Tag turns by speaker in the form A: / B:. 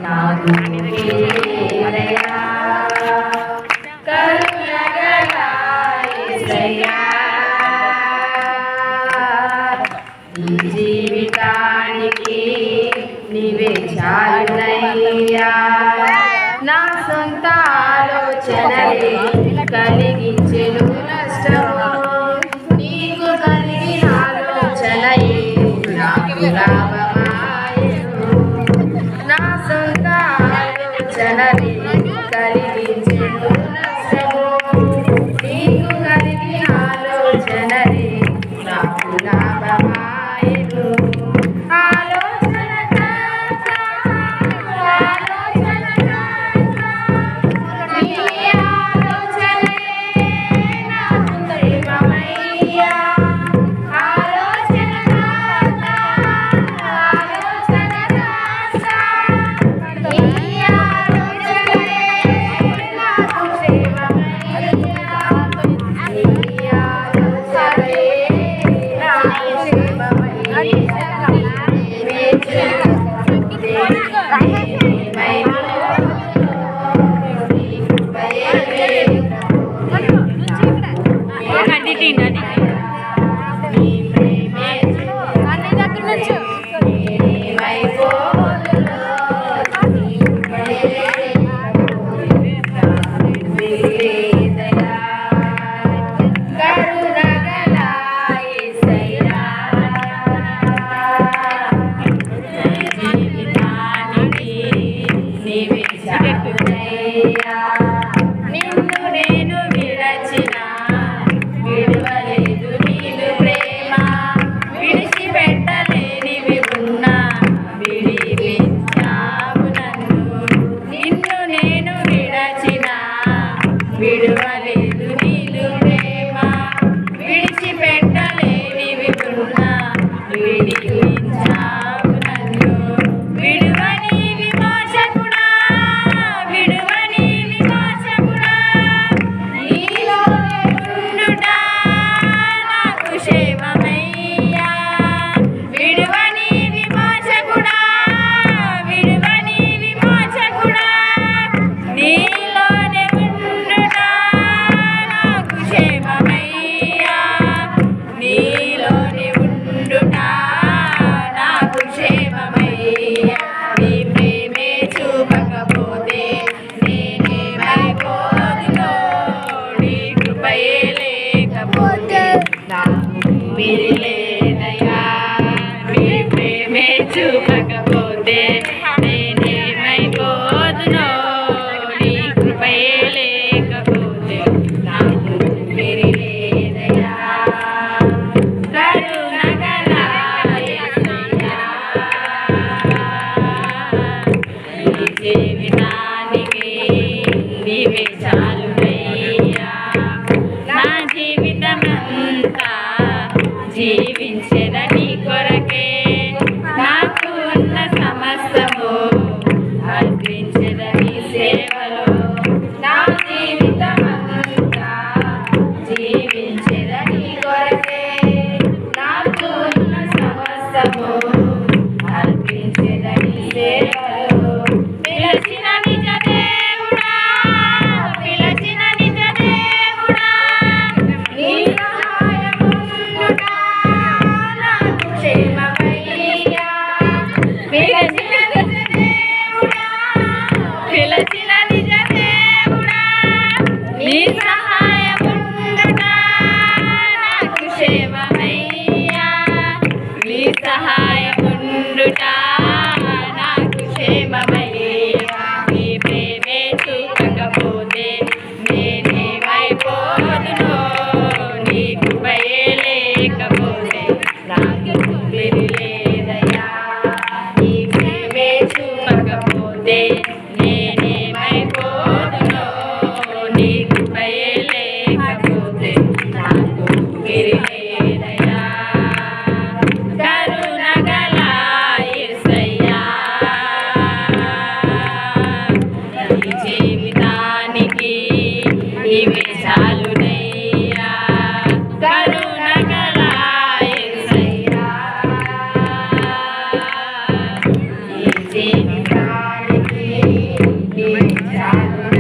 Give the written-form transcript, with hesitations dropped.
A: నాకు దయా కరుణగల యేసయ్యా ఈ జీవితానికి నీవే చాలునయ్యా నా సొంత ఆలోచనలే కలిగించెను నష్టము నీకు కలిగిన ఆలోచనయే నాకు లాభమాయెను నా సొంత ఆలోచనలే కలిగించెను నష్టము నీకు కలిగిన ఆలోచనలే నాకు లాభమాయెను నిన్ను నేను విడచిన విడువలేదు నీదు ప్రేమ విడిచిపెట్టలేనివి ఉన్నా విడిపించావు నన్ను నిన్ను నేను విడచిన విడువలేదు నీదు ప్రేమ విడిచిపెట్టలేనివి ఉన్నా విడిపించావు నన్ను విడువని విమోచకుడా విడువని విమోచకుడా నీలోనే ఉండుట నాకు క్షేమమయ్యా విడువని విమోచకుడా విడువని విమోచకుడా నీలోనే ఉండుట నాకు క్షేమమయ్యా నీలోనే ఉండుట నాకు క్షేమమయ్యా నీ ప్రేమే చూపకపోతే నేనేమైపోదునో నీ కృపయే లేకపోతే నాకు మిరిలేదయ్యా నీ ప్రేమే చూపకపోతే నేనేమైపోదునో నీ కృపయే లేకపోతే నాకు మిరిలేదయ్యా కరుణగల యేసయ్యా ఈ జీవితానికి నీవే చాలునయ్యా నా జీవితమంతా జీవించెద నీ కొరకే నాకు ఉన్న సమస్తము అర్పించెద నీ సేవలో నా జీవితమంతా జీవించెద నీ కొరకే నాకు ఉన్న సమస్తము అర్పించెద నీ సేవలో పిలచిన నిజ దేవుడా పిలచిన నిజ దేవుడా నీ సహాయముండుట నాకు క్షేమమయ్యా పిలచిన నిజ దేవుడా పిలచిన నిజ దేవుడా నీ సహాయముండుట నాకు క్షేమమయ్యా నీ సహాయముండుట నాకు క్షేమమయ్యా నీ ప్రేమే చూపకపోతే నేనేమైపోదునో నీ కృపయే లేకపోతే నాకు మిరిలేదయ్యా నీ ప్రేమే చూపకపోతే నేనేమైపోదునో నీ కృపయే లేకపోతే నాకు మిరిలేదయ్యా కరుణగల యేసయ్యా ఈ జీవితానికి నీవే చాలునయ్యా కరుణగల యేసయ్యా ఈ జీవితానికి చాలు